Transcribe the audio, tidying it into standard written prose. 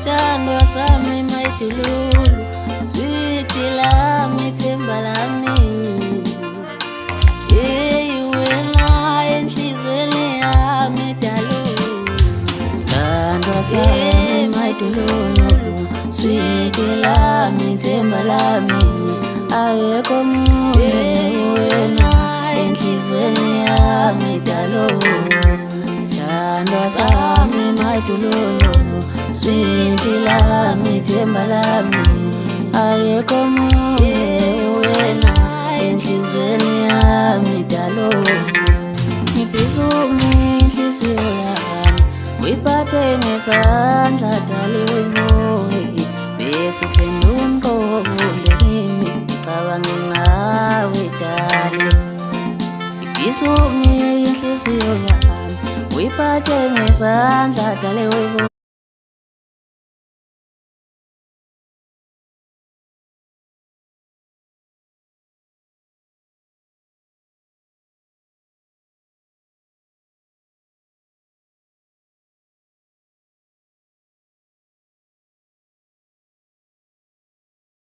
Sithandwa sami mayidululu, sweet lami themba lami. Hey wena enhlizweni yami dalo. Sithandwa sami mayidululu, sweet lami themba lami. Ayekho munye wena enhlizweni yami dalo. Sithandwa sami mayidululu, sweet lami themba lami. Ayekho munye wena enhlizweni yami dalo. Ngifisa inhliziyo yami uyiphathe ngesandla daliwe ngowe, bese uphendula umqondo kimi ngicabange ngawe dali. Ngifisa inhliziyo yami uyiphathe ngesandla daliwe ngowe.